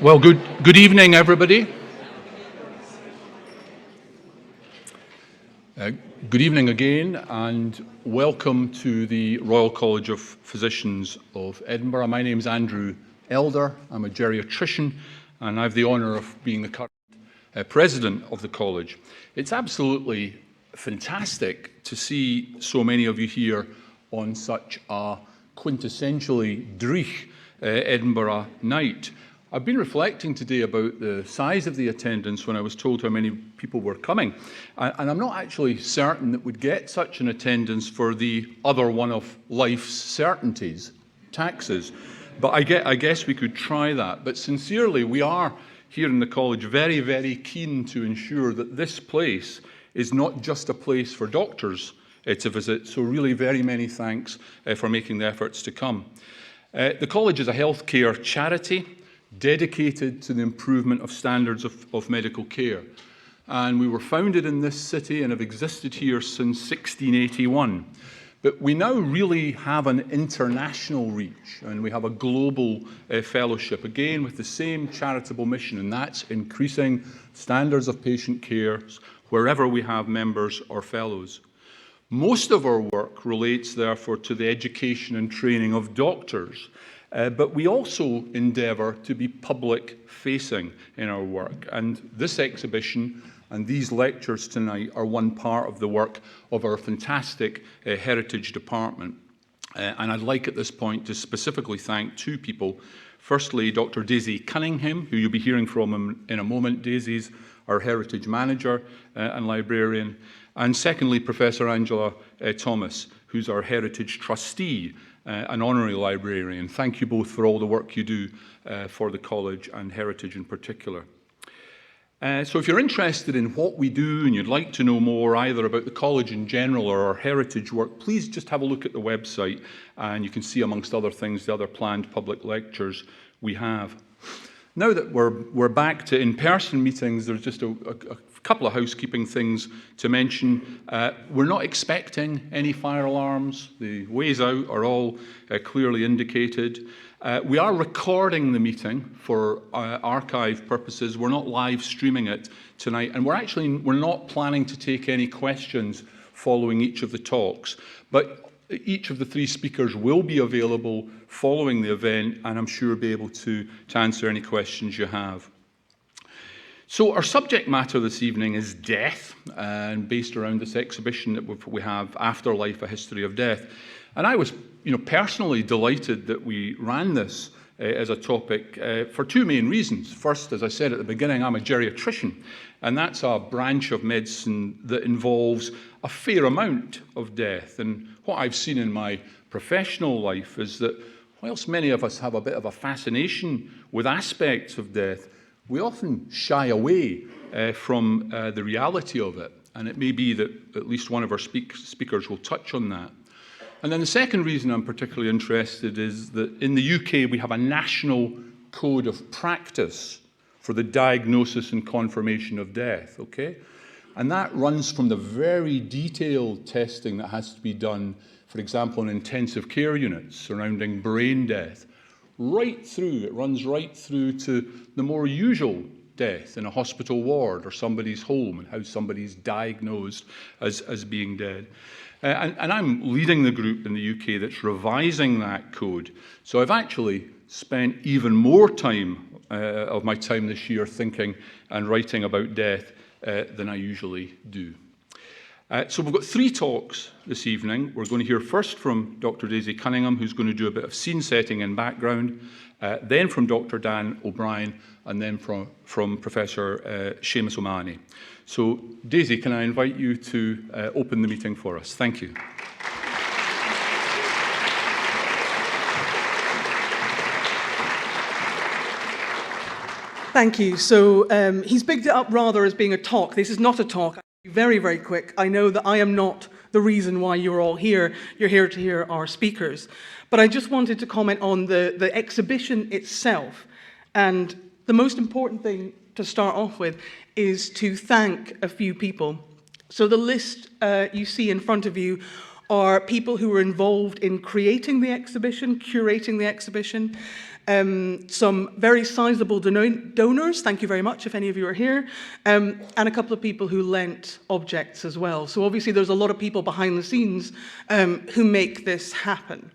Well, good evening, everybody. Good evening again, and welcome to the Royal College of Physicians of Edinburgh. My name is Andrew Elder. I'm a geriatrician, and I have the honour of being the current president of the college. It's absolutely fantastic to see so many of you here on such a quintessentially Dreich Edinburgh night. I've been reflecting today about the size of the attendance when I was told how many people were coming, and I'm not actually certain that we'd get such an attendance for the other one of life's certainties, taxes. But I guess we could try that. But sincerely, we are here in the college very, very keen to ensure that this place is not just a place for doctors to visit. So really very many thanks for making the efforts to come. The college is a healthcare charity dedicated to the improvement of standards of medical care. And we were founded in this city and have existed here since 1681. But we now really have an international reach, and we have a global fellowship, again with the same charitable mission, and that's increasing standards of patient care wherever we have members or fellows. Most of our work relates, therefore, to the education and training of doctors. But we also endeavour to be public-facing in our work. And this exhibition and these lectures tonight are one part of the work of our fantastic Heritage Department. And I'd like at this point to specifically thank two people. Firstly, Dr. Daisy Cunningham, who you'll be hearing from in a moment. Daisy's our Heritage Manager and Librarian. And secondly, Professor Angela Thomas, who's our Heritage Trustee, an honorary librarian. Thank you both for all the work you do for the college and heritage in particular. So if you're interested in what we do and you'd like to know more either about the college in general or our heritage work, please just have a look at the website and you can see, amongst other things, the other planned public lectures we have. Now that we're back to in-person meetings, there's just a couple of housekeeping things to mention. We're not expecting any fire alarms. The ways out are all clearly indicated. We are recording the meeting for archive purposes. We're not live streaming it tonight, and we're not planning to take any questions following each of the talks. But each of the three speakers will be available following the event, and I'm sure be able to answer any questions you have. So our subject matter this evening is death, and based around this exhibition that we have, Afterlife, A History of Death. And I was personally delighted that we ran this as a topic for two main reasons. First, as I said at the beginning, I'm a geriatrician, and that's a branch of medicine that involves a fair amount of death. And what I've seen in my professional life is that whilst many of us have a bit of a fascination with aspects of death, we often shy away from the reality of it. And it may be that at least one of our speakers will touch on that. And then the second reason I'm particularly interested is that in the UK we have a national code of practice for the diagnosis and confirmation of death, okay? And that runs from the very detailed testing that has to be done, for example, in intensive care units surrounding brain death, it runs right through to the more usual death in a hospital ward or somebody's home and how somebody's diagnosed as being dead. And I'm leading the group in the UK that's revising that code. So I've actually spent even more time of my time this year thinking and writing about death than I usually do. So we've got three talks this evening. We're going to hear first from Dr. Daisy Cunningham, who's going to do a bit of scene setting and background, then from Dr. Dan O'Brien, and then from Professor Seamus O'Mahony. So Daisy, can I invite you to open the meeting for us? Thank you. Thank you. So he's bigged it up rather as being a talk. This is not a talk. Very, very quick. I know that I am not the reason why you're all here. You're here to hear our speakers. But I just wanted to comment on the exhibition itself. And the most important thing to start off with is to thank a few people. So the list you see in front of you are people who were involved in creating the exhibition, curating the exhibition. some very sizable donors, thank you very much if any of you are here, and a couple of people who lent objects as well. So obviously there's a lot of people behind the scenes who make this happen.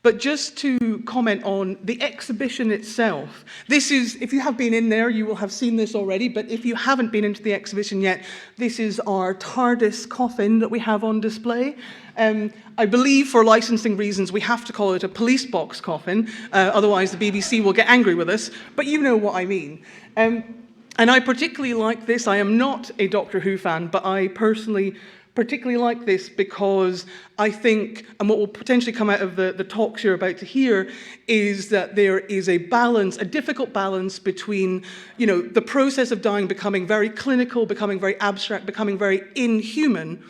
But just to comment on the exhibition itself, this is, if you have been in there, you will have seen this already, but if you haven't been into the exhibition yet, this is our TARDIS coffin that we have on display. I believe for licensing reasons, we have to call it a police box coffin, otherwise the BBC will get angry with us, but you know what I mean. And I particularly like this. I am not a Doctor Who fan, but I personally particularly like this because I think, and what will potentially come out of the talks you're about to hear, is that there is a balance, a difficult balance between, you know, the process of dying becoming very clinical, becoming very abstract, becoming very inhuman,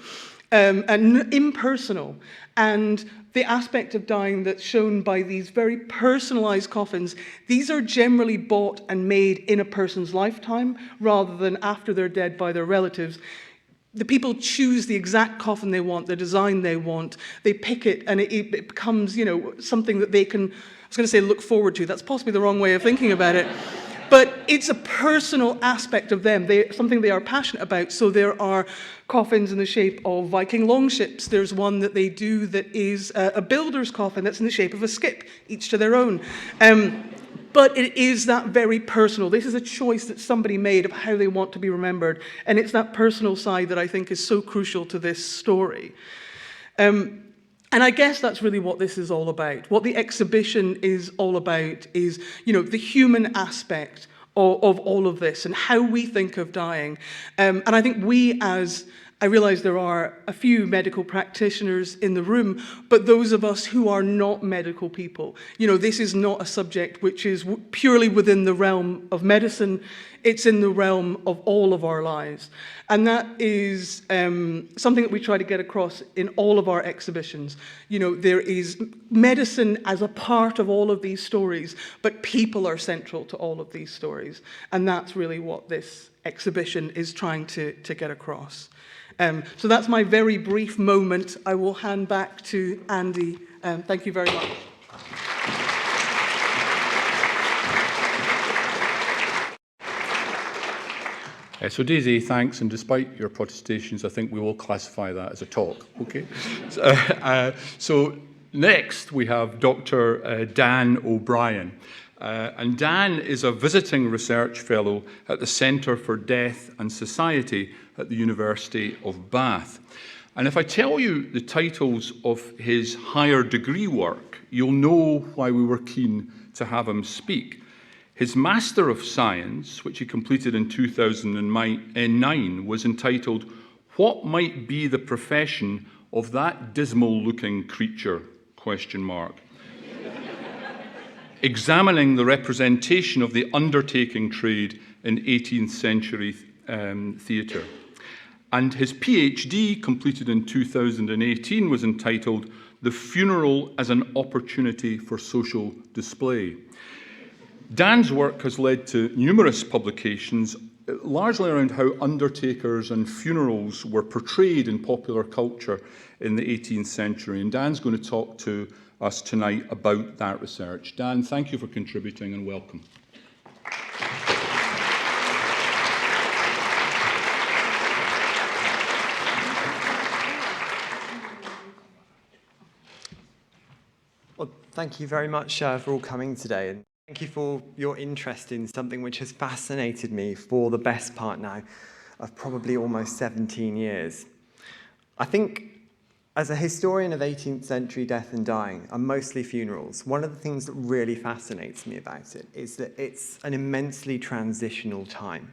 and impersonal, and the aspect of dying that's shown by these very personalized coffins. These are generally bought and made in a person's lifetime rather than after they're dead by their relatives. The people choose the exact coffin they want, the design they want, they pick it, and it becomes, you know, something that they can, I was going to say look forward to, that's possibly the wrong way of thinking about it, but it's a personal aspect of them, something they are passionate about. So there are coffins in the shape of Viking longships. There's one that they do that is a builder's coffin that's in the shape of a skip, each to their own. But it is that very personal. This is a choice that somebody made of how they want to be remembered. And it's that personal side that I think is so crucial to this story. And I guess that's really what this is all about. What the exhibition is all about is, you know, the human aspect of all of this and how we think of dying. And I think I realize there are a few medical practitioners in the room, but those of us who are not medical people, you know, this is not a subject which is purely within the realm of medicine. It's in the realm of all of our lives. And that is something that we try to get across in all of our exhibitions. You know, there is medicine as a part of all of these stories, but people are central to all of these stories. And that's really what this exhibition is trying to get across. So that's my very brief moment. I will hand back to Andy. Thank you very much. So Daisy, thanks, and despite your protestations, I think we will classify that as a talk, okay? So next we have Dr. Dan O'Brien. And Dan is a visiting research fellow at the Centre for Death and Society at the University of Bath. And if I tell you the titles of his higher degree work, you'll know why we were keen to have him speak. His Master of Science, which he completed in 2009, was entitled, "What Might Be the Profession of That Dismal-Looking Creature?" Examining the representation of the undertaking trade in 18th century theatre. And his PhD, completed in 2018, was entitled "The Funeral as an Opportunity for Social Display." Dan's work has led to numerous publications, largely around how undertakers and funerals were portrayed in popular culture in the 18th century. And Dan's going to talk to us tonight about that research. Dan, thank you for contributing and welcome. Well, thank you very much for all coming today, and thank you for your interest in something which has fascinated me for the best part now of probably almost 17 years. I think as a historian of 18th century death and dying, and mostly funerals, one of the things that really fascinates me about it is that it's an immensely transitional time.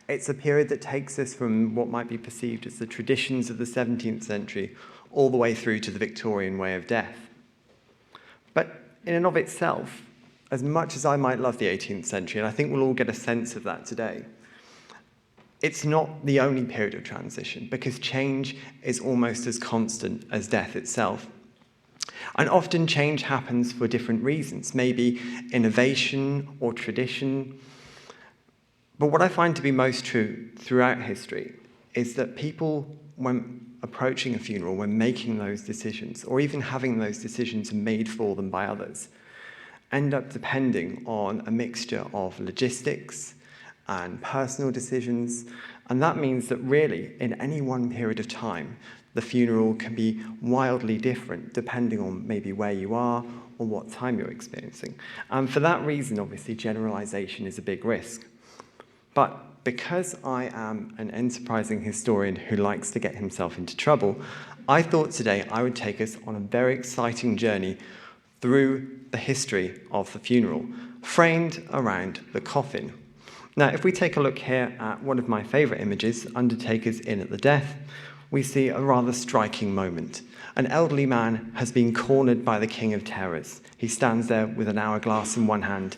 It's a period that takes us from what might be perceived as the traditions of the 17th century all the way through to the Victorian way of death. But in and of itself, as much as I might love the 18th century, and I think we'll all get a sense of that today, it's not the only period of transition, because change is almost as constant as death itself. And often change happens for different reasons, maybe innovation or tradition. But what I find to be most true throughout history is that people, when approaching a funeral, when making those decisions, or even having those decisions made for them by others, end up depending on a mixture of logistics and personal decisions, and that means that really, in any one period of time, the funeral can be wildly different depending on maybe where you are or what time you're experiencing. And for that reason, obviously, generalization is a big risk. But because I am an enterprising historian who likes to get himself into trouble, I thought today I would take us on a very exciting journey through the history of the funeral, framed around the coffin. Now, if we take a look here at one of my favourite images, Undertakers in at the death, we see a rather striking moment. An elderly man has been cornered by the King of Terrors. He stands there with an hourglass in one hand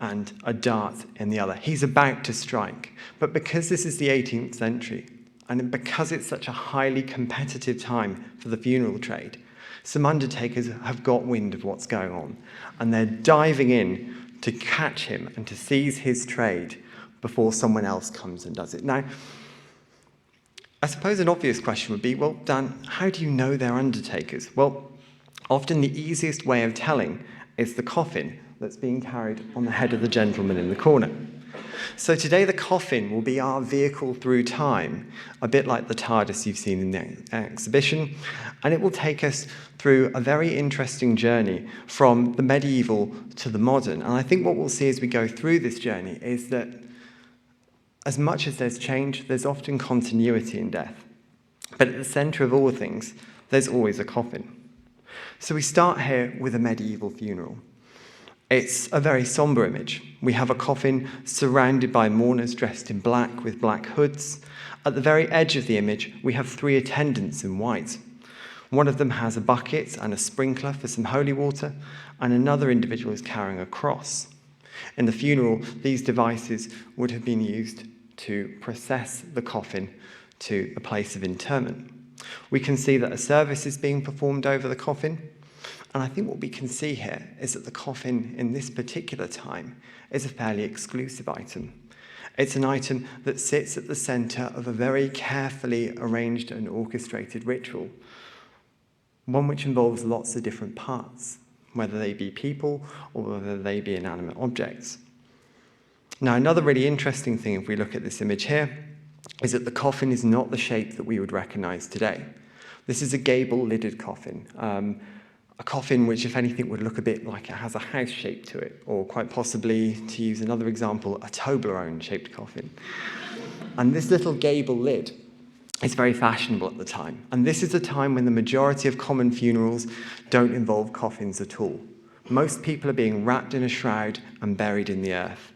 and a dart in the other. He's about to strike. But because this is the 18th century, and because it's such a highly competitive time for the funeral trade, some undertakers have got wind of what's going on, and they're diving in to catch him and to seize his trade before someone else comes and does it. Now, I suppose an obvious question would be, well, Dan, how do you know they're undertakers? Well, often the easiest way of telling is the coffin that's being carried on the head of the gentleman in the corner. So today the coffin will be our vehicle through time, a bit like the TARDIS you've seen in the exhibition, and it will take us through a very interesting journey from the medieval to the modern. And I think what we'll see as we go through this journey is that as much as there's change, there's often continuity in death. But at the centre of all things, there's always a coffin. So we start here with a medieval funeral. It's a very sombre image. We have a coffin surrounded by mourners dressed in black with black hoods. At the very edge of the image, we have 3 attendants in white. One of them has a bucket and a sprinkler for some holy water, and another individual is carrying a cross. In the funeral, these devices would have been used to process the coffin to a place of interment. We can see that a service is being performed over the coffin, and I think what we can see here is that the coffin in this particular time is a fairly exclusive item. It's an item that sits at the centre of a very carefully arranged and orchestrated ritual, one which involves lots of different parts, whether they be people or whether they be inanimate objects. Now, another really interesting thing, if we look at this image here, is that the coffin is not the shape that we would recognise today. This is a gable-lidded coffin, a coffin which, if anything, would look a bit like it has a house shape to it, or quite possibly, to use another example, a Toblerone-shaped coffin. And this little gable lid is very fashionable at the time. And this is a time when the majority of common funerals don't involve coffins at all. Most people are being wrapped in a shroud and buried in the earth.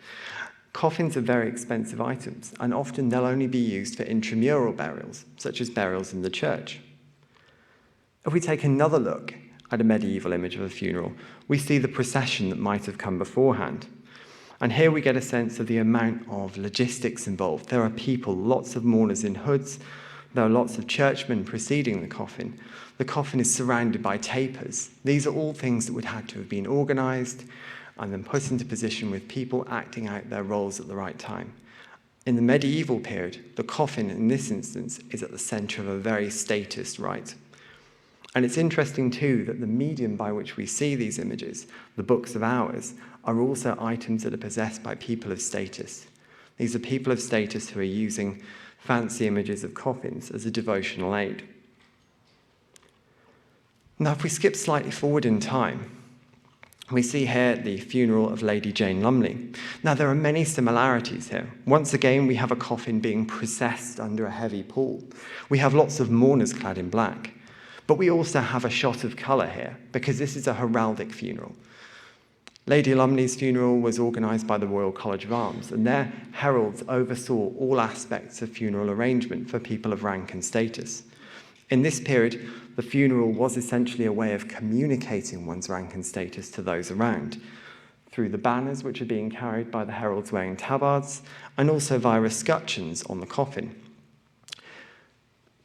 Coffins are very expensive items, and often they'll only be used for intramural burials, such as burials in the church. If we take another look at a medieval image of a funeral, we see the procession that might have come beforehand. And here we get a sense of the amount of logistics involved. There are people, lots of mourners in hoods. There are lots of churchmen preceding the coffin. The coffin is surrounded by tapers. These are all things that would have to have been organised and then put into position with people acting out their roles at the right time. In the medieval period, the coffin, in this instance, is at the centre of a very statist rite. And it's interesting, too, that the medium by which we see these images, the books of hours, are also items that are possessed by people of status. These are people of status who are using fancy images of coffins as a devotional aid. Now, if we skip slightly forward in time, we see here the funeral of Lady Jane Lumley. Now, there are many similarities here. Once again, we have a coffin being processed under a heavy pall. We have lots of mourners clad in black. But we also have a shot of colour here, because this is a heraldic funeral. Lady Lumley's funeral was organised by the Royal College of Arms, and their heralds oversaw all aspects of funeral arrangement for people of rank and status. In this period, the funeral was essentially a way of communicating one's rank and status to those around, through the banners which are being carried by the heralds wearing tabards, and also via escutcheons on the coffin.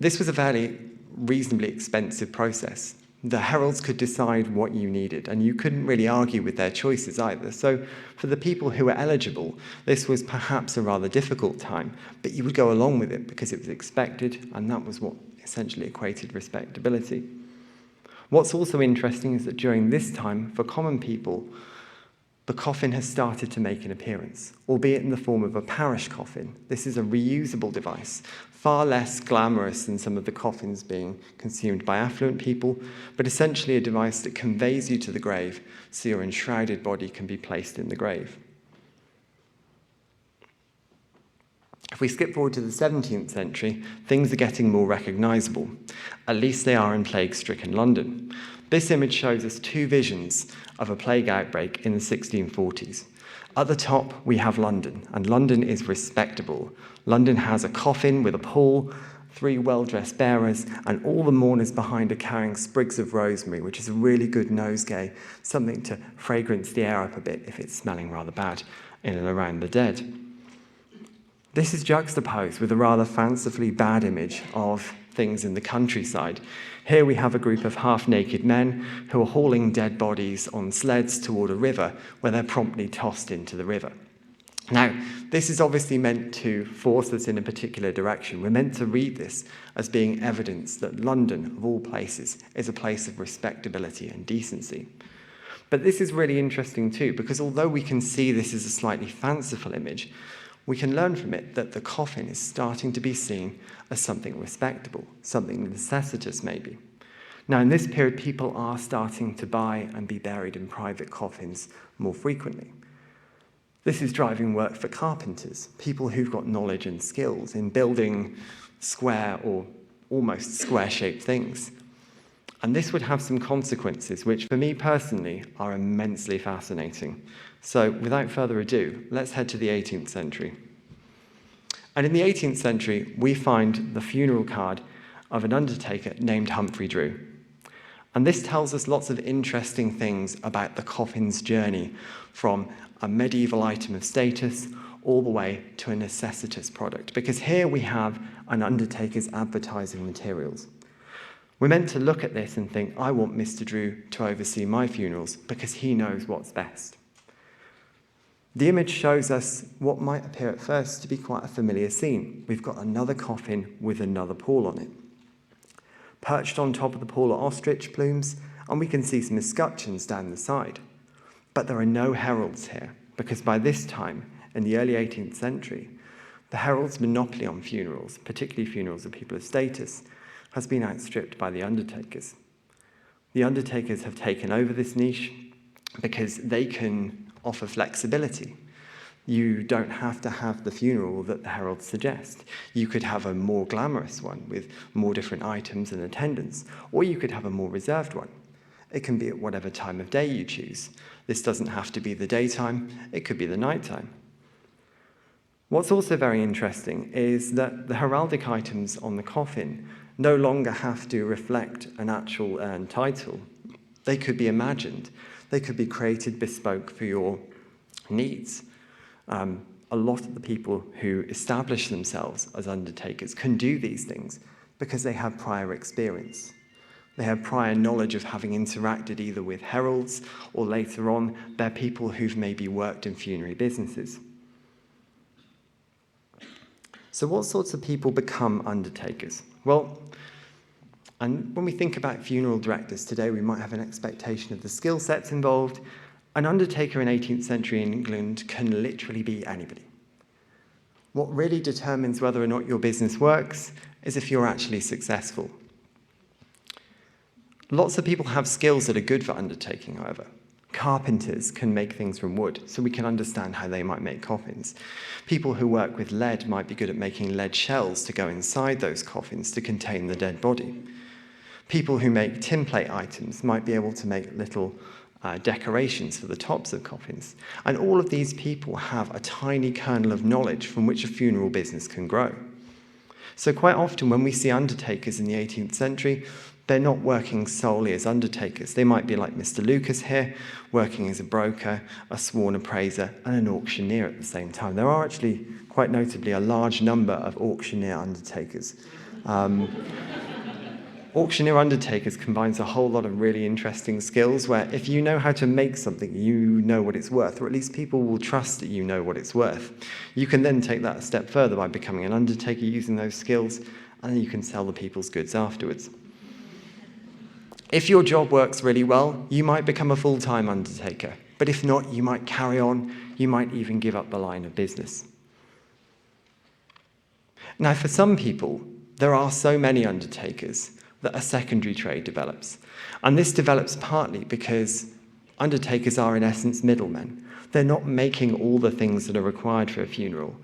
This was a fairly reasonably expensive process. The heralds could decide what you needed, and you couldn't really argue with their choices either. So for the people who were eligible, this was perhaps a rather difficult time, but you would go along with it because it was expected, and that was what essentially equated respectability. What's also interesting is that during this time, for common people, the coffin has started to make an appearance, albeit in the form of a parish coffin. This is a reusable device, far less glamorous than some of the coffins being consumed by affluent people, but essentially a device that conveys you to the grave so your enshrouded body can be placed in the grave. If we skip forward to the 17th century, things are getting more recognisable. At least they are in plague-stricken London. This image shows us two visions of a plague outbreak in the 1640s. At the top, we have London, and London is respectable. London has a coffin with a pall, 3 well-dressed bearers, and all the mourners behind are carrying sprigs of rosemary, which is a really good nosegay, something to fragrance the air up a bit if it's smelling rather bad in and around the dead. This is juxtaposed with a rather fancifully bad image of things in the countryside. Here we have a group of half-naked men who are hauling dead bodies on sleds toward a river where they're promptly tossed into the river. Now, this is obviously meant to force us in a particular direction. We're meant to read this as being evidence that London, of all places, is a place of respectability and decency. But this is really interesting too, because although we can see this as a slightly fanciful image, we can learn from it that the coffin is starting to be seen as something respectable, something necessitous maybe. Now, in this period, people are starting to buy and be buried in private coffins more frequently. This is driving work for carpenters, people who've got knowledge and skills in building square or almost square-shaped things. And this would have some consequences, which for me personally are immensely fascinating. So without further ado, let's head to the 18th century. And in the 18th century, we find the funeral card of an undertaker named Humphrey Drew. And this tells us lots of interesting things about the coffin's journey from a medieval item of status all the way to a necessitous product. Because here we have an undertaker's advertising materials. We're meant to look at this and think, I want Mr. Drew to oversee my funerals because he knows what's best. The image shows us what might appear at first to be quite a familiar scene. We've got another coffin with another pall on it. Perched on top of the pall are ostrich plumes, and we can see some escutcheons down the side. But there are no heralds here, because by this time, in the early 18th century, the herald's monopoly on funerals, particularly funerals of people of status, has been outstripped by the undertakers. The undertakers have taken over this niche because they can offer flexibility. You don't have to have the funeral that the heralds suggest. You could have a more glamorous one with more different items and attendants, or you could have a more reserved one. It can be at whatever time of day you choose. This doesn't have to be the daytime, it could be the nighttime. What's also very interesting is that the heraldic items on the coffin no longer have to reflect an actual earned title. They could be imagined. They could be created bespoke for your needs. A lot of the people who establish themselves as undertakers can do these things because they have prior experience. They have prior knowledge of having interacted either with heralds or later on, they're people who've maybe worked in funerary businesses. So what sorts of people become undertakers? Well, and when we think about funeral directors today, we might have an expectation of the skill sets involved. An undertaker in 18th century England can literally be anybody. What really determines whether or not your business works is if you're actually successful. Lots of people have skills that are good for undertaking, however. Carpenters can make things from wood, so we can understand how they might make coffins. People who work with lead might be good at making lead shells to go inside those coffins to contain the dead body. People who make tinplate items might be able to make little decorations for the tops of coffins. And all of these people have a tiny kernel of knowledge from which a funeral business can grow. So quite often when we see undertakers in the 18th century, they're not working solely as undertakers. They might be like Mr. Lucas here, working as a broker, a sworn appraiser, and an auctioneer at the same time. There are actually, quite notably, a large number of auctioneer undertakers. Auctioneer undertakers combines a whole lot of really interesting skills where if you know how to make something, you know what it's worth, or at least people will trust that you know what it's worth. You can then take that a step further by becoming an undertaker using those skills, and then you can sell the people's goods afterwards. If your job works really well, you might become a full-time undertaker. But if not, you might carry on, you might even give up the line of business. Now, for some people, there are so many undertakers that a secondary trade develops. And this develops partly because undertakers are, in essence, middlemen. They're not making all the things that are required for a funeral.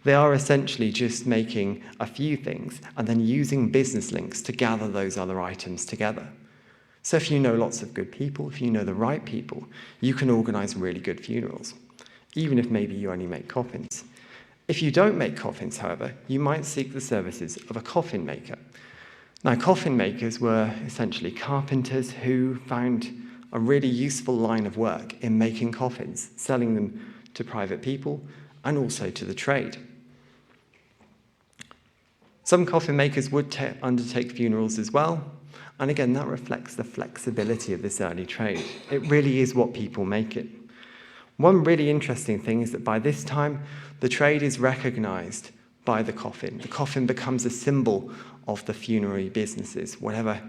They are essentially just making a few things and then using business links to gather those other items together. So if you know lots of good people, if you know the right people, you can organize really good funerals, even if maybe you only make coffins. If you don't make coffins, however, you might seek the services of a coffin maker. Now, coffin makers were essentially carpenters who found a really useful line of work in making coffins, selling them to private people and also to the trade. Some coffin makers would undertake funerals as well, and again, that reflects the flexibility of this early trade. It really is what people make it. One really interesting thing is that by this time, the trade is recognized by the coffin. The coffin becomes a symbol of the funerary businesses, whatever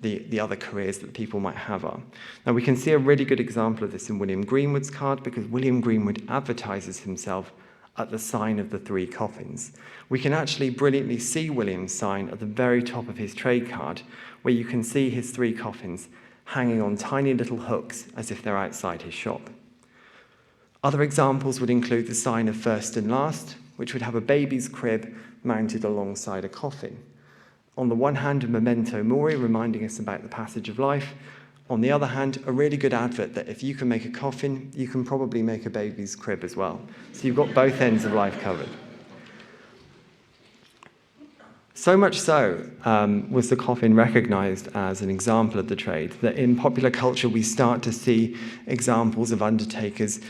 the other careers that people might have are. Now, we can see a really good example of this in William Greenwood's card, because William Greenwood advertises himself at the sign of the 3 coffins. We can actually brilliantly see William's sign at the very top of his trade card, where you can see his 3 coffins hanging on tiny little hooks as if they're outside his shop. Other examples would include the sign of first and last, which would have a baby's crib mounted alongside a coffin. On the one hand, a memento mori, reminding us about the passage of life. On the other hand, a really good advert that if you can make a coffin, you can probably make a baby's crib as well. So you've got both ends of life covered. So much so was the coffin recognized as an example of the trade that in popular culture we start to see examples of undertakers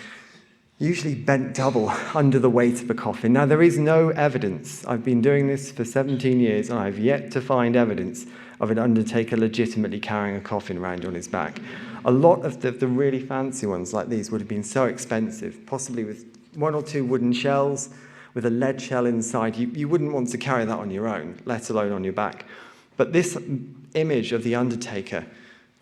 usually bent double under the weight of a coffin. Now, there is no evidence. I've been doing this for 17 years and I've yet to find evidence of an undertaker legitimately carrying a coffin around on his back. A lot of the really fancy ones like these would have been so expensive, possibly with 1 or 2 wooden shells, with a lead shell inside. You wouldn't want to carry that on your own, let alone on your back. But this image of the undertaker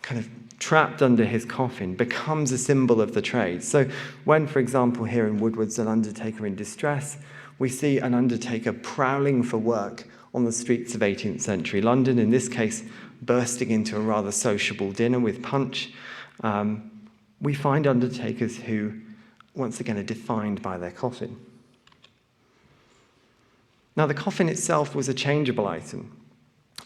kind of trapped under his coffin becomes a symbol of the trade. So when, for example, here in Woodward's An Undertaker in Distress, we see an undertaker prowling for work on the streets of 18th century London, in this case, bursting into a rather sociable dinner with punch. We find undertakers who, once again, are defined by their coffin. Now, the coffin itself was a changeable item.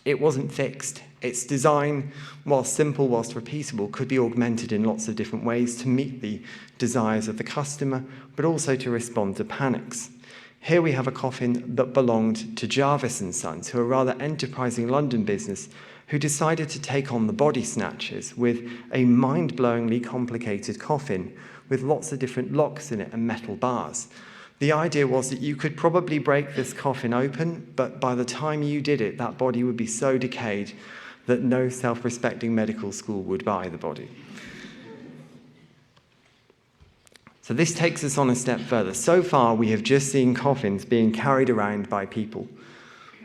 It wasn't fixed. Its design, whilst simple, whilst repeatable, could be augmented in lots of different ways to meet the desires of the customer, but also to respond to panics. Here we have a coffin that belonged to Jarvis & Sons, who are a rather enterprising London business, who decided to take on the body snatchers with a mind-blowingly complicated coffin with lots of different locks in it and metal bars. The idea was that you could probably break this coffin open, but by the time you did it, that body would be so decayed that no self-respecting medical school would buy the body. So this takes us on a step further. So far, we have just seen coffins being carried around by people.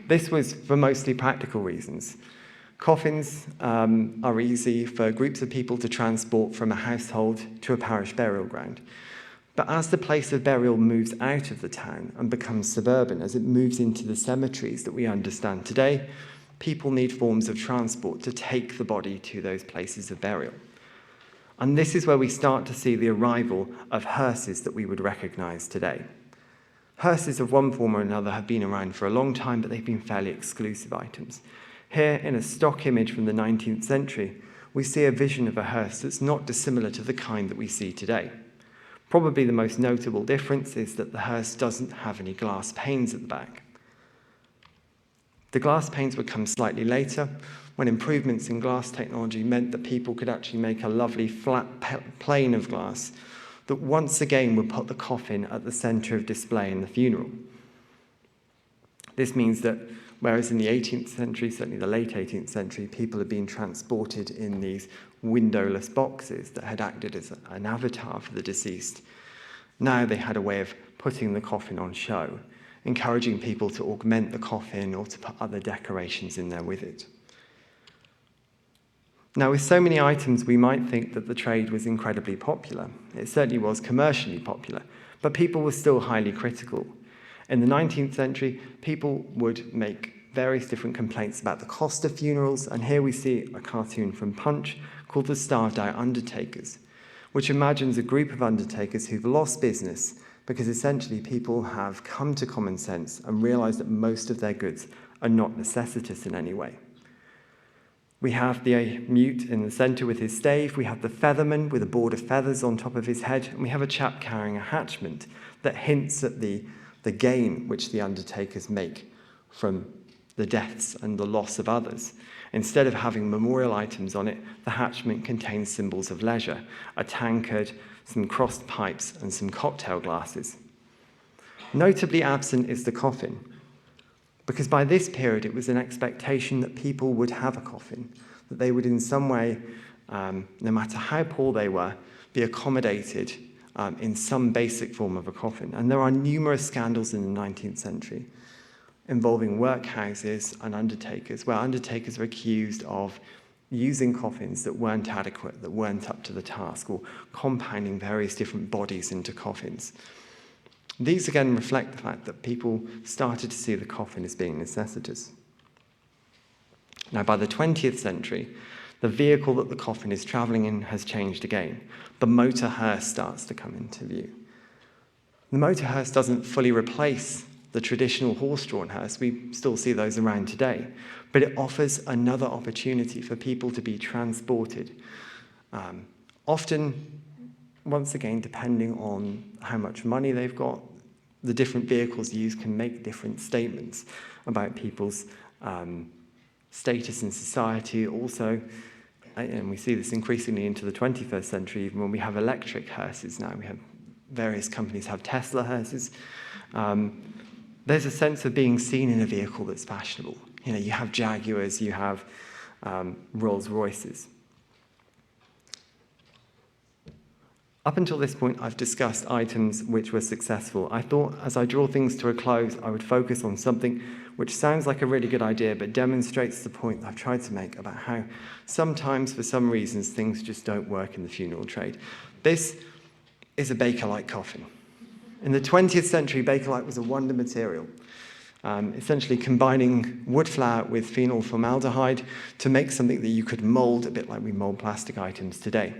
This was for mostly practical reasons. Coffins are easy for groups of people to transport from a household to a parish burial ground. But as the place of burial moves out of the town and becomes suburban, as it moves into the cemeteries that we understand today, people need forms of transport to take the body to those places of burial. And this is where we start to see the arrival of hearses that we would recognize today. Hearses of one form or another have been around for a long time, but they've been fairly exclusive items. Here, in a stock image from the 19th century, we see a vision of a hearse that's not dissimilar to the kind that we see today. Probably the most notable difference is that the hearse doesn't have any glass panes at the back. The glass panes would come slightly later, when improvements in glass technology meant that people could actually make a lovely flat plane of glass that once again would put the coffin at the center of display in the funeral. This means that whereas in the 18th century, certainly the late 18th century, people had been transported in these windowless boxes that had acted as an avatar for the deceased, now they had a way of putting the coffin on show, encouraging people to augment the coffin or to put other decorations in there with it. Now, with so many items, we might think that the trade was incredibly popular. It certainly was commercially popular, but people were still highly critical. In the 19th century, people would make various different complaints about the cost of funerals, and here we see a cartoon from Punch called The Starved Out Undertakers, which imagines a group of undertakers who've lost business because essentially people have come to common sense and realised that most of their goods are not necessitous in any way. We have the mute in the centre with his stave, we have the featherman with a board of feathers on top of his head, and we have a chap carrying a hatchment that hints at the gain which the undertakers make from the deaths and the loss of others. Instead of having memorial items on it, the hatchment contains symbols of leisure, a tankard, some crossed pipes, and some cocktail glasses. Notably absent is the coffin, because by this period it was an expectation that people would have a coffin, that they would in some way, no matter how poor they were, be accommodated in some basic form of a coffin. And there are numerous scandals in the 19th century involving workhouses and undertakers, where undertakers are accused of using coffins that weren't adequate, that weren't up to the task, or compounding various different bodies into coffins. These again reflect the fact that people started to see the coffin as being necessitous. Now, by the 20th century, the vehicle that the coffin is travelling in has changed again. The motor hearse starts to come into view. The motor hearse doesn't fully replace the traditional horse-drawn hearse. We still see those around today, but it offers another opportunity for people to be transported. Often, once again, depending on how much money they've got, the different vehicles used can make different statements about people's status in society. Also, and we see this increasingly into the 21st century, even when we have electric hearses now. We have various companies have Tesla hearses. There's a sense of being seen in a vehicle that's fashionable. You know, you have Jaguars, you have Rolls Royces. Up until this point, I've discussed items which were successful. I thought as I draw things to a close, I would focus on something which sounds like a really good idea, but demonstrates the point I've tried to make about how sometimes, for some reasons, things just don't work in the funeral trade. This is a Bakelite coffin. In the 20th century, Bakelite was a wonder material, essentially combining wood flour with phenol formaldehyde to make something that you could mold, a bit like we mold plastic items today.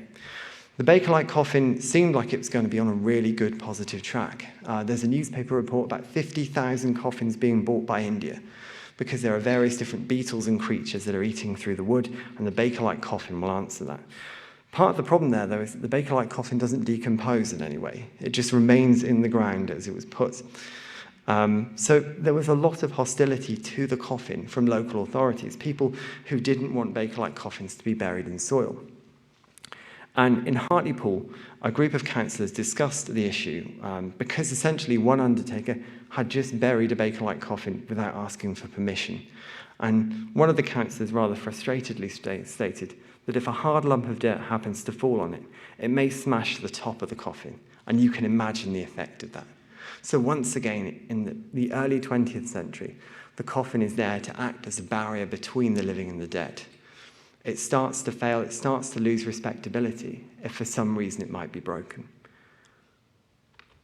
The Bakelite coffin seemed like it was going to be on a really good positive track. There's a newspaper report about 50,000 coffins being bought by India because there are various different beetles and creatures that are eating through the wood, and the Bakelite coffin will answer that. Part of the problem there, though, is that the Bakelite coffin doesn't decompose in any way. It just remains in the ground as it was put. So there was a lot of hostility to the coffin from local authorities, people who didn't want Bakelite coffins to be buried in soil. And in Hartlepool, a group of councillors discussed the issue because essentially one undertaker had just buried a Bakelite coffin without asking for permission. And one of the councillors rather frustratedly stated that if a hard lump of dirt happens to fall on it, it may smash the top of the coffin, and you can imagine the effect of that. So once again, in the early 20th century, the coffin is there to act as a barrier between the living and the dead. It starts to fail, it starts to lose respectability if for some reason it might be broken.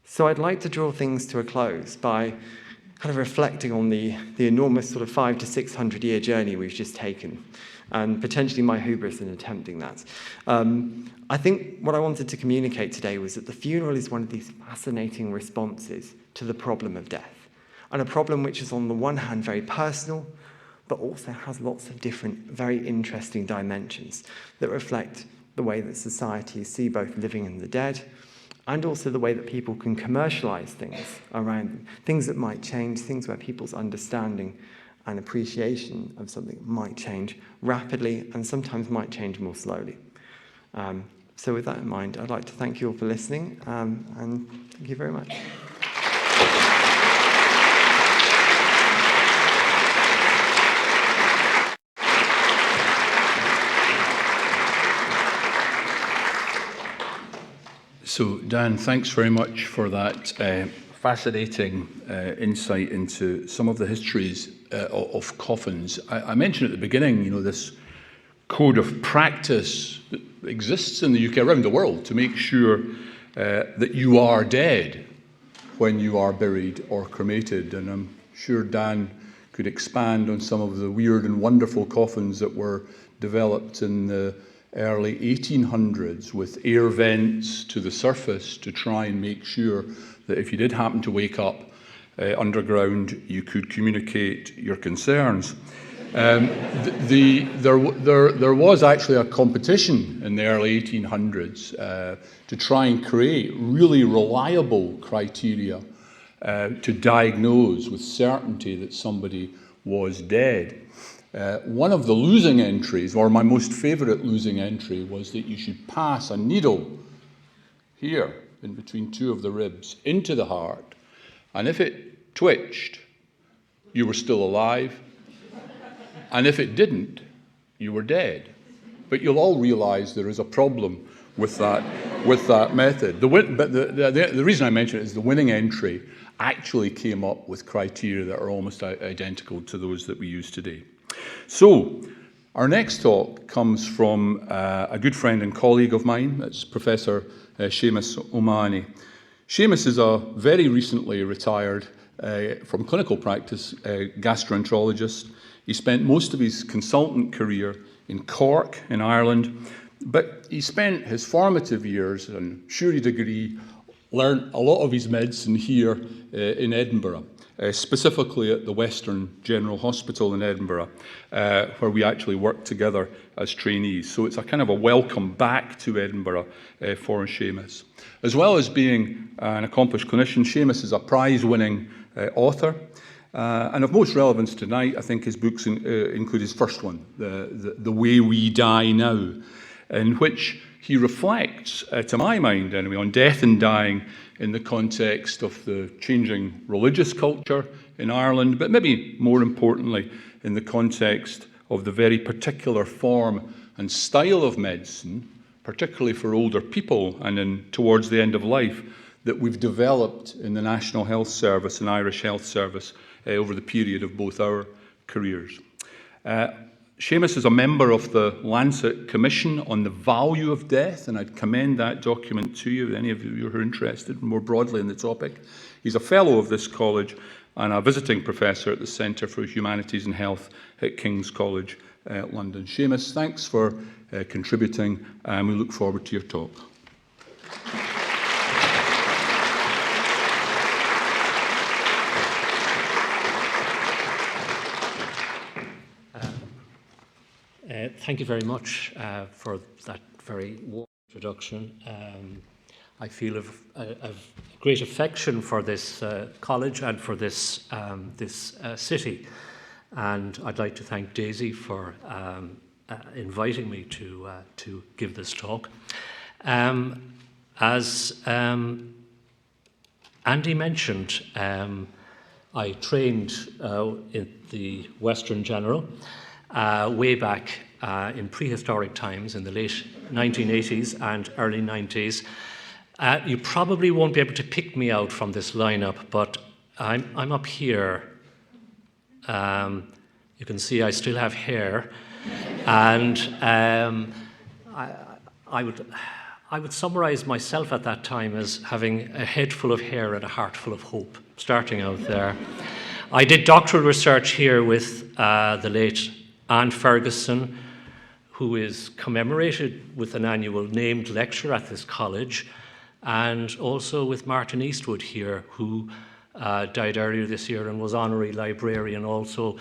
So I'd like to draw things to a close by kind of reflecting on the enormous sort of 500 to 600 year journey we've just taken, and potentially my hubris in attempting that. I think what I wanted to communicate today was that the funeral is one of these fascinating responses to the problem of death, and a problem which is on the one hand very personal, but also has lots of different, very interesting dimensions that reflect the way that societies see both living and the dead, and also the way that people can commercialise things around them, things that might change, things where people's understanding and appreciation of something might change rapidly and sometimes might change more slowly. So with that in mind, I'd like to thank you all for listening, and thank you very much. So, Dan, thanks very much for that fascinating insight into some of the histories of coffins. I mentioned at the beginning, this code of practice that exists in the UK, around the world, to make sure that you are dead when you are buried or cremated. And I'm sure Dan could expand on some of the weird and wonderful coffins that were developed in the early 1800s with air vents to the surface to try and make sure that if you did happen to wake up underground, you could communicate your concerns. There was actually a competition in the early 1800s to try and create really reliable criteria to diagnose with certainty that somebody was dead. One of the losing entries, or my most favourite losing entry, was that you should pass a needle here in between two of the ribs into the heart, and if it twitched, you were still alive, and if it didn't, you were dead. But you'll all realise there is a problem with that method. The reason I mention it is the winning entry actually came up with criteria that are almost identical to those that we use today. So, our next talk comes from a good friend and colleague of mine. That's Professor Seamus O'Mahony. Seamus is a very recently retired from clinical practice gastroenterologist. He spent most of his consultant career in Cork in Ireland, but he spent his formative years, and sure he'd agree, learned a lot of his medicine here in Edinburgh. Specifically at the Western General Hospital in Edinburgh, where we actually worked together as trainees. So it's a kind of a welcome back to Edinburgh for Seamus. As well as being an accomplished clinician, Seamus is a prize-winning author. And of most relevance tonight, I think his books include his first one, The Way We Die Now, in which he reflects, to my mind anyway, on death and dying in the context of the changing religious culture in Ireland, but maybe more importantly in the context of the very particular form and style of medicine, particularly for older people and towards the end of life, that we've developed in the National Health Service and Irish Health Service over the period of both our careers. Seamus is a member of the Lancet Commission on the Value of Death, and I'd commend that document to you, any of you who are interested more broadly in the topic. He's a fellow of this college and a visiting professor at the Centre for Humanities and Health at King's College, London. Seamus, thanks for contributing, and we look forward to your talk. Thank you very much for that very warm introduction. I feel a great affection for this college and for this city, and I'd like to thank Daisy for inviting me to give this talk. As Andy mentioned, I trained in the Western General way back in prehistoric times in the late 1980s and early 90s. You probably won't be able to pick me out from this lineup, but I'm up here. You can see I still have hair, and I would summarize myself at that time as having a head full of hair and a heart full of hope, starting out there. I did doctoral research here with the late Anne Ferguson, who is commemorated with an annual named lecture at this college, and also with Martin Eastwood here, who died earlier this year and was honorary librarian also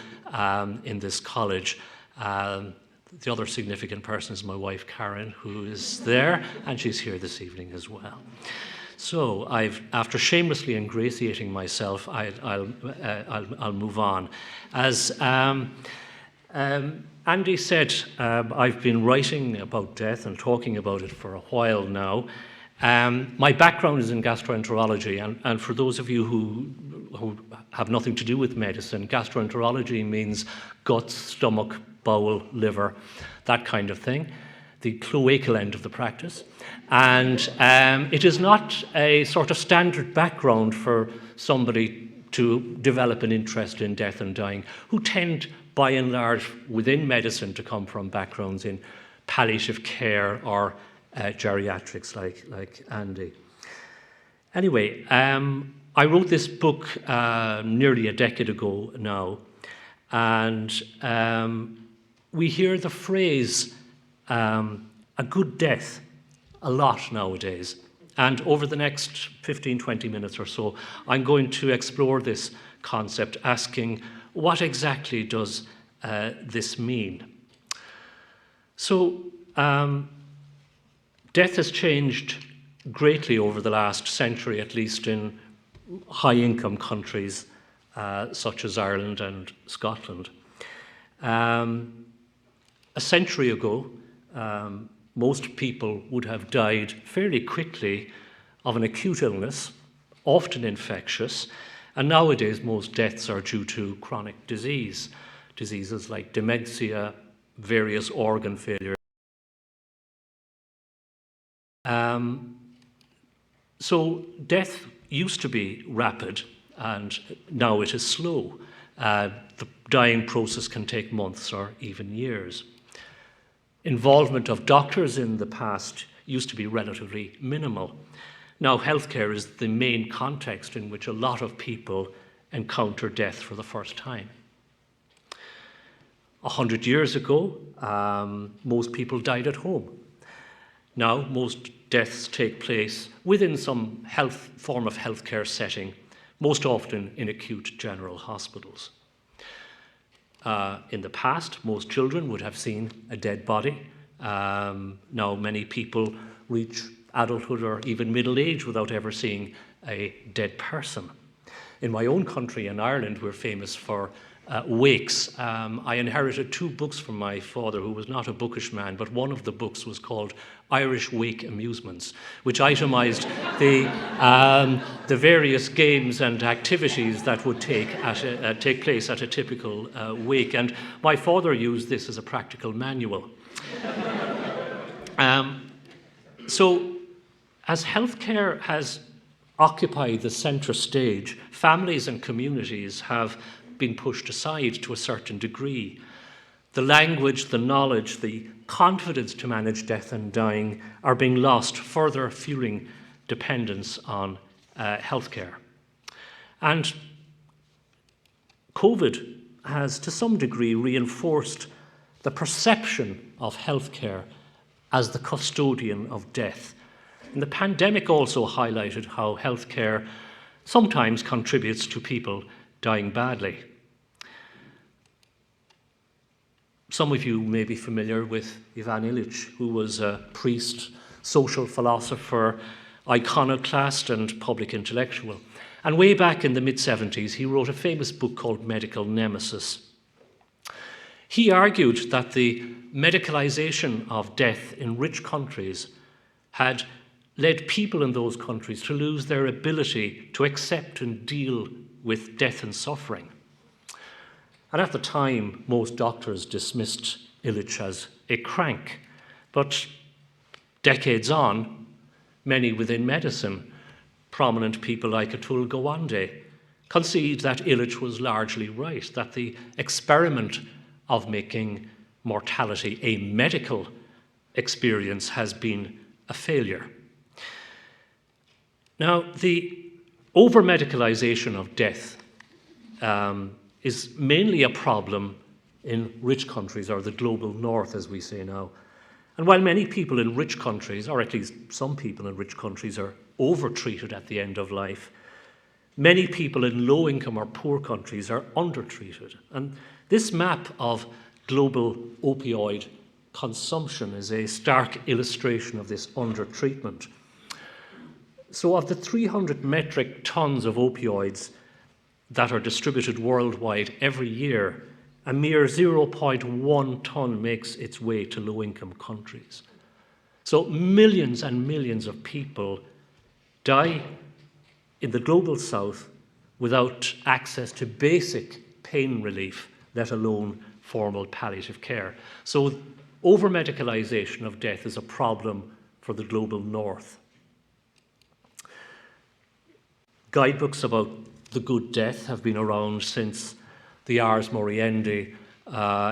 in this college. The other significant person is my wife, Karen, who is there, and she's here this evening as well. So after shamelessly ingratiating myself, I'll move on. As Andy said, I've been writing about death and talking about it for a while now. My background is in gastroenterology, and for those of you who have nothing to do with medicine, gastroenterology means gut, stomach, bowel, liver, that kind of thing, the cloacal end of the practice. And it is not a sort of standard background for somebody to develop an interest in death and dying, who tend, by and large, within medicine to come from backgrounds in palliative care or geriatrics like Andy. Anyway, I wrote this book nearly a decade ago now, and we hear the phrase a good death a lot nowadays. And over the next 15, 20 minutes or so, I'm going to explore this concept, asking what exactly does this mean? So, death has changed greatly over the last century, at least in high-income countries such as Ireland and Scotland. A century ago, most people would have died fairly quickly of an acute illness, often infectious, and nowadays most deaths are due to chronic diseases like dementia, various organ failure. So death used to be rapid, and now it is slow. The dying process can take months or even years. Involvement of doctors in the past used to be relatively minimal. Now healthcare is the main context in which a lot of people encounter death for the first time. 100 years ago, most people died at home. Now most deaths take place within some form of healthcare setting, most often in acute general hospitals. In the past, most children would have seen a dead body. Now many people reach adulthood or even middle age without ever seeing a dead person. In my own country, in Ireland, we're famous for wakes. I inherited 2 books from my father, who was not a bookish man, but one of the books was called Irish Wake Amusements, which itemized the various games and activities that would take place at a typical wake. And my father used this as a practical manual. So as healthcare has occupied the centre stage, families and communities have been pushed aside to a certain degree. The language, the knowledge, the confidence to manage death and dying are being lost, further fueling dependence on healthcare. And COVID has, to some degree, reinforced the perception of healthcare as the custodian of death. And the pandemic also highlighted how healthcare sometimes contributes to people dying badly. Some of you may be familiar with Ivan Illich, who was a priest, social philosopher, iconoclast, and public intellectual. And way back in the mid-70s, he wrote a famous book called Medical Nemesis. He argued that the medicalization of death in rich countries had led people in those countries to lose their ability to accept and deal with death and suffering. And at the time, most doctors dismissed Illich as a crank. But decades on, many within medicine, prominent people like Atul Gawande, concede that Illich was largely right, that the experiment of making mortality a medical experience has been a failure. Now, the over-medicalization of death is mainly a problem in rich countries, or the global north, as we say now. And while many people in rich countries, or at least some people in rich countries, are over-treated at the end of life, many people in low-income or poor countries are under-treated. And this map of global opioid consumption is a stark illustration of this under-treatment. So of the 300 metric tons of opioids that are distributed worldwide every year, a mere 0.1 ton makes its way to low-income countries. So millions and millions of people die in the global south without access to basic pain relief, let alone formal palliative care. So over-medicalization of death is a problem for the global north. Guidebooks about the good death have been around since the Ars Moriendi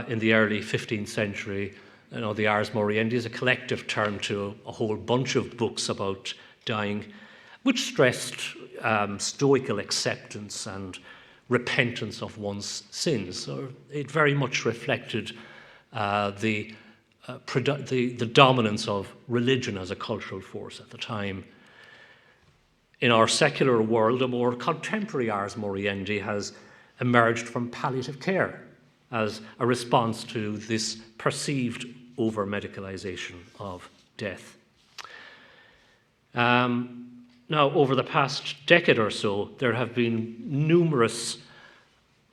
in the early 15th century. You know, the Ars Moriendi is a collective term to a whole bunch of books about dying, which stressed stoical acceptance and repentance of one's sins. So it very much reflected the dominance of religion as a cultural force at the time. In our secular world, a more contemporary Ars Moriendi has emerged from palliative care as a response to this perceived over-medicalization of death. Now, over the past decade or so, there have been numerous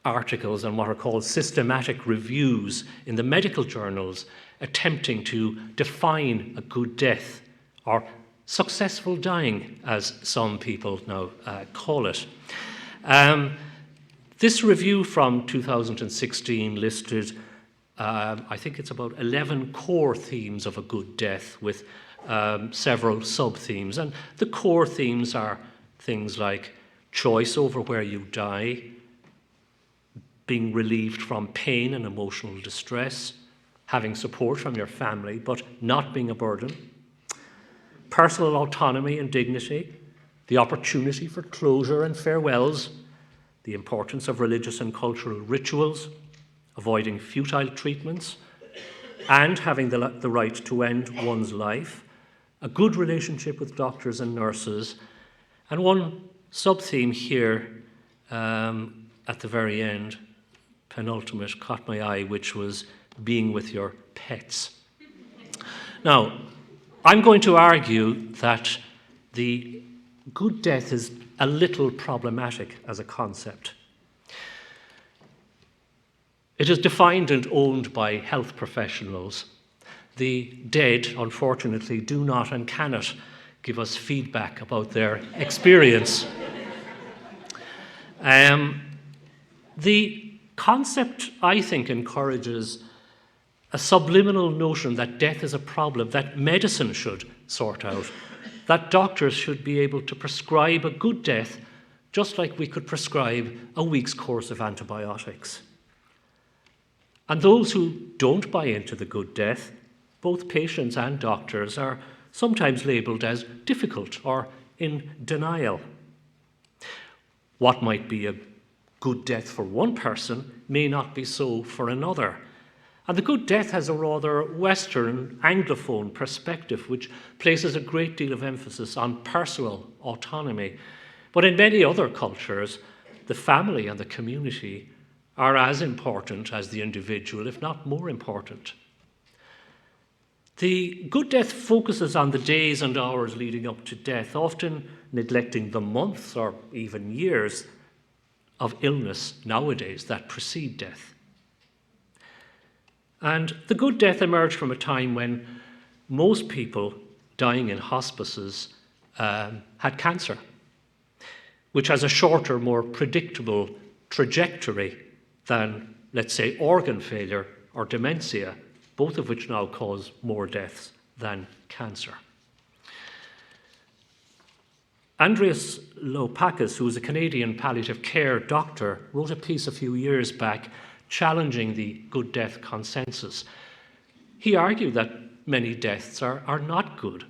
articles and what are called systematic reviews in the medical journals attempting to define a good death, or successful dying, as some people now call it. This review from 2016 listed, I think it's about 11 core themes of a good death with several sub-themes. And the core themes are things like choice over where you die, being relieved from pain and emotional distress, having support from your family but not being a burden, personal autonomy and dignity, the opportunity for closure and farewells, the importance of religious and cultural rituals, avoiding futile treatments, and having the right to end one's life, a good relationship with doctors and nurses, and one sub-theme here at the very end, penultimate, caught my eye, which was being with your pets. Now, I'm going to argue that the good death is a little problematic as a concept. It is defined and owned by health professionals. The dead, unfortunately, do not and cannot give us feedback about their experience. The concept, I think, encourages a subliminal notion that death is a problem that medicine should sort out, that doctors should be able to prescribe a good death just like we could prescribe a week's course of antibiotics. And those who don't buy into the good death, both patients and doctors, are sometimes labelled as difficult or in denial. What might be a good death for one person may not be so for another. And the good death has a rather Western, Anglophone perspective, which places a great deal of emphasis on personal autonomy. But in many other cultures, the family and the community are as important as the individual, if not more important. The good death focuses on the days and hours leading up to death, often neglecting the months or even years of illness nowadays that precede death. And the good death emerged from a time when most people dying in hospices had cancer, which has a shorter, more predictable trajectory than, let's say, organ failure or dementia, both of which now cause more deaths than cancer. Andreas Lopakis, who was a Canadian palliative care doctor, wrote a piece a few years back challenging the good death consensus. He argued that many deaths are not good,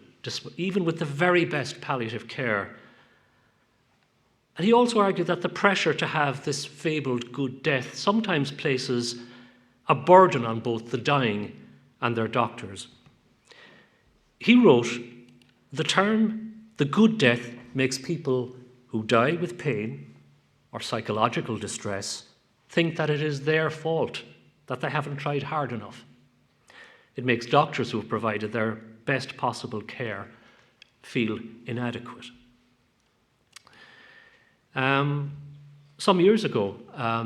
even with the very best palliative care. And he also argued that the pressure to have this fabled good death sometimes places a burden on both the dying and their doctors. He wrote, "The term the good death makes people who die with pain or psychological distress think that it is their fault, that they haven't tried hard enough. It makes doctors who have provided their best possible care feel inadequate." Some years ago,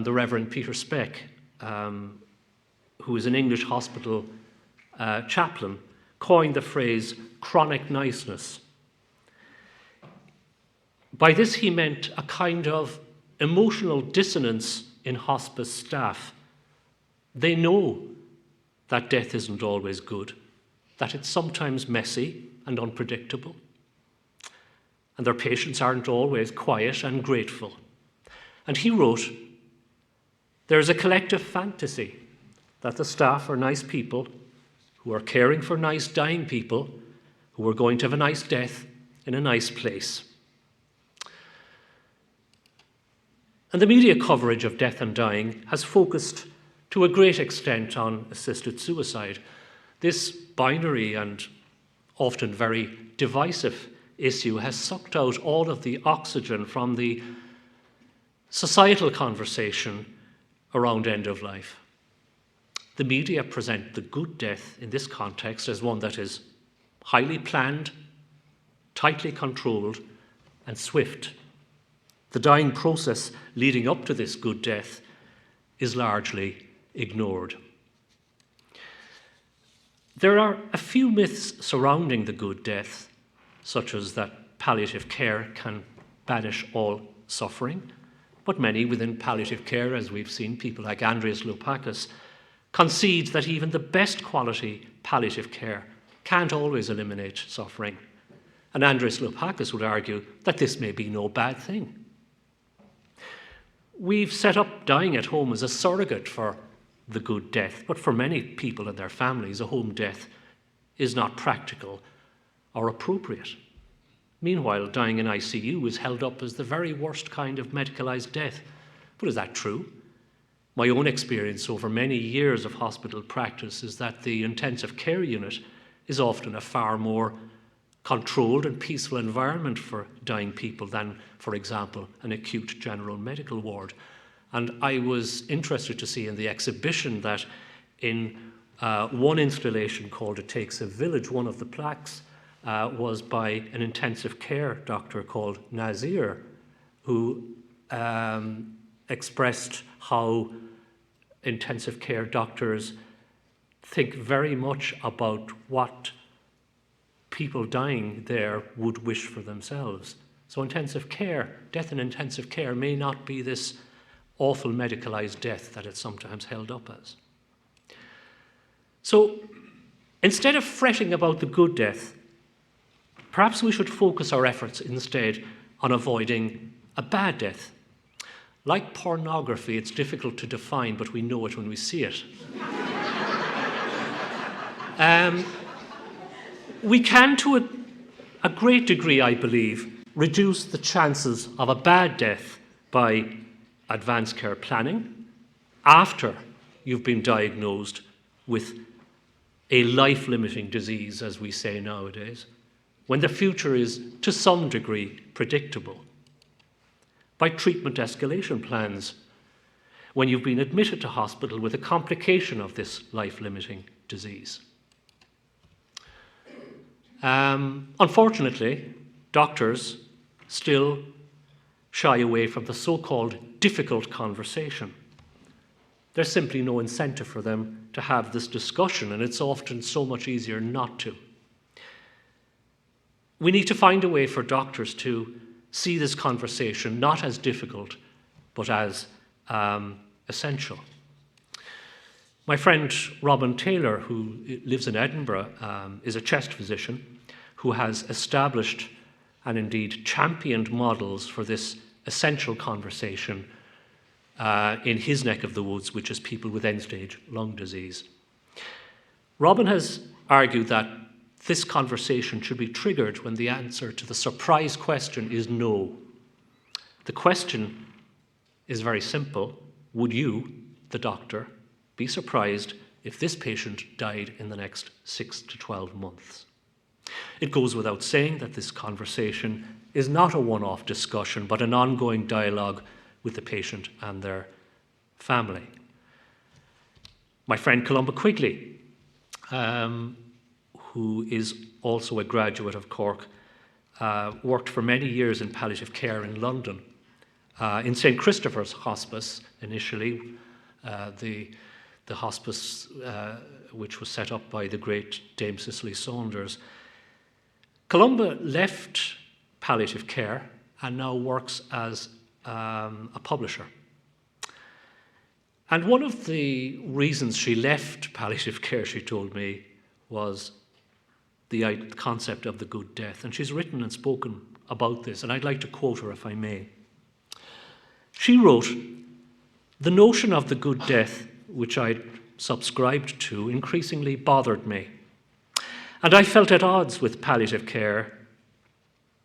the Reverend Peter Speck, who is an English hospital chaplain, coined the phrase chronic niceness. By this he meant a kind of emotional dissonance in hospice staff. They know that death isn't always good, that it's sometimes messy and unpredictable, and their patients aren't always quiet and grateful. And he wrote, "There is a collective fantasy that the staff are nice people who are caring for nice dying people who are going to have a nice death in a nice place." And the media coverage of death and dying has focused to a great extent on assisted suicide. This binary and often very divisive issue has sucked out all of the oxygen from the societal conversation around end of life. The media present the good death in this context as one that is highly planned, tightly controlled, and swift. The dying process leading up to this good death is largely ignored. There are a few myths surrounding the good death, such as that palliative care can banish all suffering, but many within palliative care, as we've seen, people like Andreas Lopakis, concede that even the best quality palliative care can't always eliminate suffering. And Andreas Lopakis would argue that this may be no bad thing. We've set up dying at home as a surrogate for the good death, but for many people and their families, a home death is not practical or appropriate. Meanwhile, dying in ICU is held up as the very worst kind of medicalised death. But is that true? My own experience over many years of hospital practice is that the intensive care unit is often a far more controlled and peaceful environment for dying people than, for example, an acute general medical ward. And I was interested to see in the exhibition that in one installation called "It Takes a Village," one of the plaques was by an intensive care doctor called Nazir, who expressed how intensive care doctors think very much about what people dying there would wish for themselves. So intensive care, death in intensive care, may not be this awful medicalised death that it's sometimes held up as. So instead of fretting about the good death, perhaps we should focus our efforts instead on avoiding a bad death. Like pornography, it's difficult to define, but we know it when we see it. We can, to a great degree, I believe, reduce the chances of a bad death by advanced care planning after you've been diagnosed with a life-limiting disease, as we say nowadays, when the future is, to some degree, predictable. By treatment escalation plans, when you've been admitted to hospital with a complication of this life-limiting disease. Unfortunately, doctors still shy away from the so-called difficult conversation. There's simply no incentive for them to have this discussion, and it's often so much easier not to. We need to find a way for doctors to see this conversation not as difficult, but as essential. My friend Robin Taylor, who lives in Edinburgh, is a chest physician who has established and indeed championed models for this essential conversation in his neck of the woods, which is people with end-stage lung disease. Robin has argued that this conversation should be triggered when the answer to the surprise question is no. The question is very simple. Would you, the doctor, be surprised if this patient died in the next 6 to 12 months? It goes without saying that this conversation is not a one-off discussion, but an ongoing dialogue with the patient and their family. My friend Columba Quigley, who is also a graduate of Cork, worked for many years in palliative care in London. In St. Christopher's Hospice, initially, the hospice which was set up by the great Dame Cicely Saunders. Columba left palliative care and now works as a publisher. And one of the reasons she left palliative care, she told me, was the concept of the good death. And she's written and spoken about this, and I'd like to quote her if I may. She wrote, "The notion of the good death, which I subscribed to, increasingly bothered me. And I felt at odds with palliative care,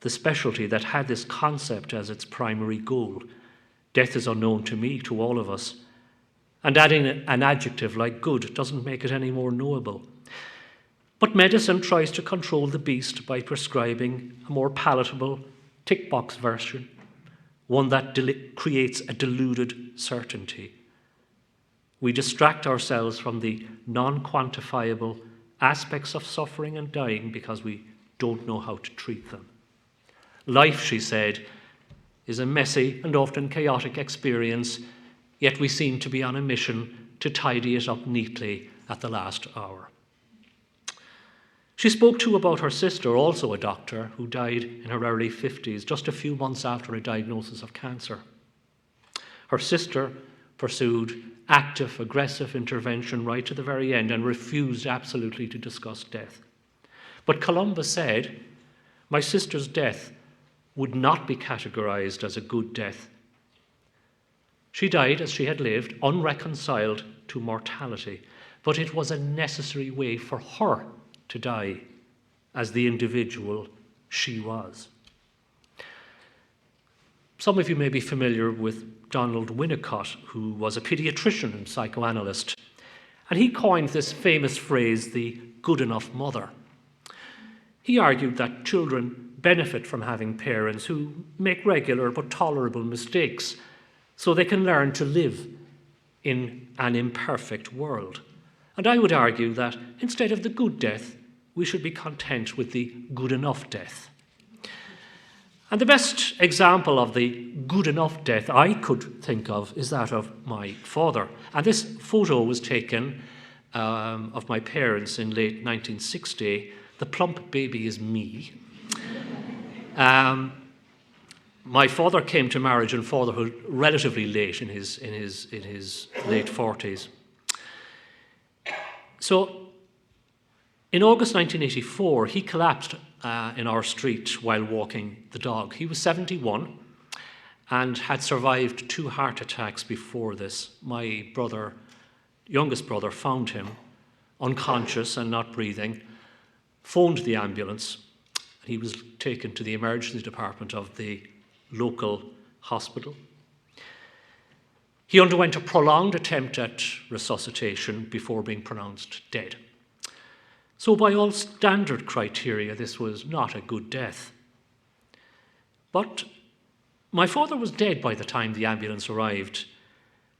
the specialty that had this concept as its primary goal. Death is unknown to me, to all of us. And adding an adjective like good doesn't make it any more knowable. But medicine tries to control the beast by prescribing a more palatable tick box version, one that creates a deluded certainty. We distract ourselves from the non-quantifiable aspects of suffering and dying because we don't know how to treat them. Life," she said, "is a messy and often chaotic experience, yet we seem to be on a mission to tidy it up neatly at the last hour." She spoke too about her sister, also a doctor, who died in her early 50s, just a few months after a diagnosis of cancer. Her sister pursued active, aggressive intervention right to the very end and refused absolutely to discuss death. But Columbus said, "My sister's death would not be categorized as a good death. She died as she had lived, unreconciled to mortality, but it was a necessary way for her to die as the individual she was." Some of you may be familiar with Donald Winnicott, who was a pediatrician and psychoanalyst, and he coined this famous phrase, the good enough mother. He argued that children benefit from having parents who make regular but tolerable mistakes so they can learn to live in an imperfect world. And I would argue that instead of the good death, we should be content with the good enough death. And the best example of the good enough death I could think of is that of my father. And this photo was taken of my parents in late 1960. The plump baby is me. My father came to marriage and fatherhood relatively late, in his late 40s. So, in August 1984, he collapsed in our street while walking the dog. He was 71 and had survived 2 heart attacks before this. My brother, youngest brother, found him unconscious and not breathing, phoned the ambulance. He was taken to the emergency department of the local hospital. He underwent a prolonged attempt at resuscitation before being pronounced dead. So by all standard criteria, this was not a good death. But my father was dead by the time the ambulance arrived,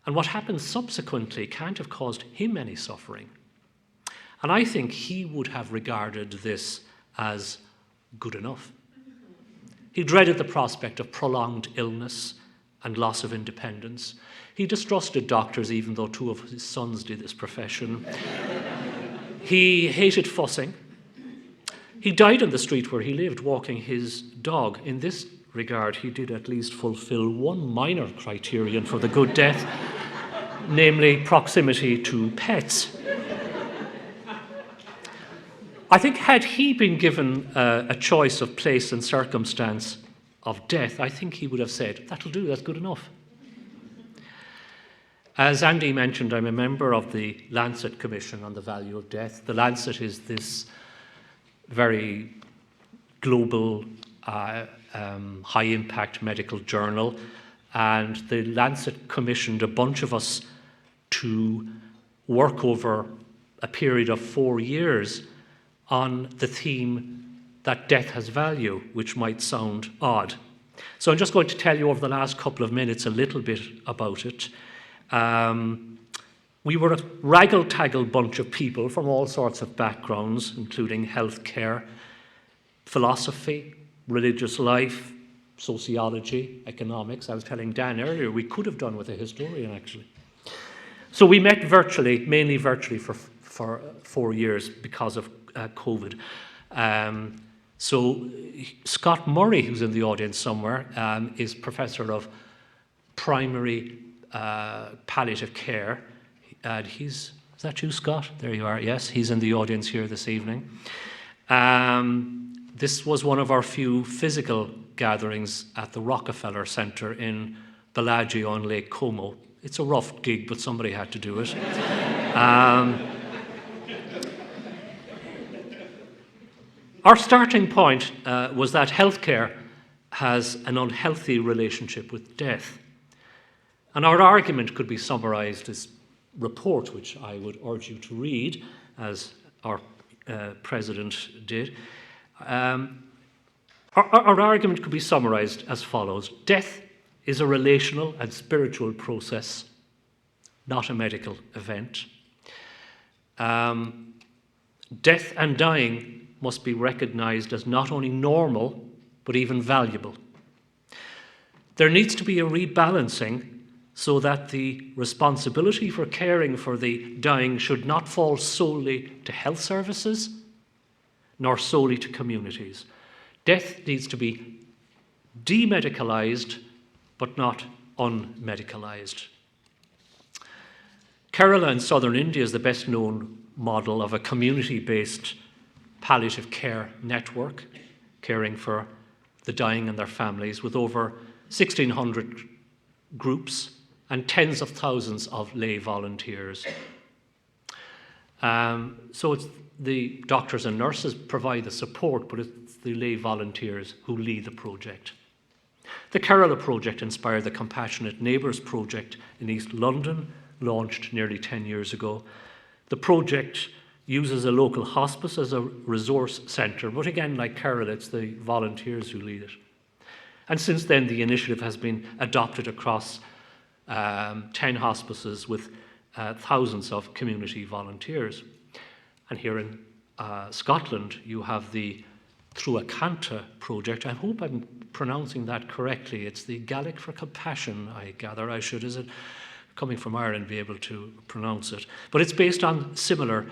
and what happened subsequently can't have caused him any suffering. And I think he would have regarded this as good enough. He dreaded the prospect of prolonged illness and loss of independence. He distrusted doctors, even though 2 of his sons did this profession. He hated fussing. He died on the street where he lived, walking his dog. In this regard, he did at least fulfill one minor criterion for the good death, namely proximity to pets. I think had he been given a choice of place and circumstance of death, I think he would have said, "That'll do, that's good enough." As Andy mentioned, I'm a member of the Lancet Commission on the Value of Death. The Lancet is this very global, high-impact medical journal, and the Lancet commissioned a bunch of us to work over a period of 4 years on the theme that death has value, which might sound odd. So I'm just going to tell you over the last couple of minutes a little bit about it. We were a raggle-taggle bunch of people from all sorts of backgrounds, including healthcare, philosophy, religious life, sociology, economics. I was telling Dan earlier, we could have done with a historian, actually. So we met virtually, mainly virtually for 4 years because of COVID. So Scott Murray, who's in the audience somewhere, is professor of primary palliative care. And is that you, Scott? There you are, yes. He's in the audience here this evening. This was one of our few physical gatherings at the Rockefeller Center in Bellagio on Lake Como. It's a rough gig, but somebody had to do it. Our starting point was that healthcare has an unhealthy relationship with death. And our argument could be summarised as report, which I would urge you to read, as our president did. Our argument could be summarised as follows. Death is a relational and spiritual process, not a medical event. Death and dying must be recognised as not only normal, but even valuable. There needs to be a rebalancing so that the responsibility for caring for the dying should not fall solely to health services, nor solely to communities. Death needs to be demedicalised, but not unmedicalised. Kerala in southern India is the best known model of a community-based palliative care network, caring for the dying and their families, with over 1,600 groups and tens of thousands of lay volunteers. So it's the doctors and nurses provide the support, but it's the lay volunteers who lead the project. The Kerala project inspired the Compassionate Neighbours project in East London, launched nearly 10 years ago. The project uses a local hospice as a resource centre, but again, like Kerala, it's the volunteers who lead it. And since then, the initiative has been adopted across 10 hospices with thousands of community volunteers. And here in Scotland, you have the Truacanta project. I hope I'm pronouncing that correctly. It's the Gaelic for compassion, I gather. I should, is it coming from Ireland, be able to pronounce it. But it's based on similar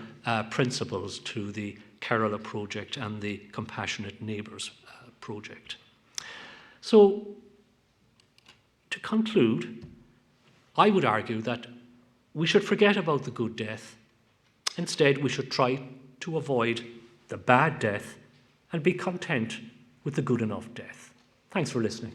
principles to the Kerala project and the Compassionate Neighbours project. So, to conclude, I would argue that we should forget about the good death. Instead, we should try to avoid the bad death and be content with the good enough death. Thanks for listening.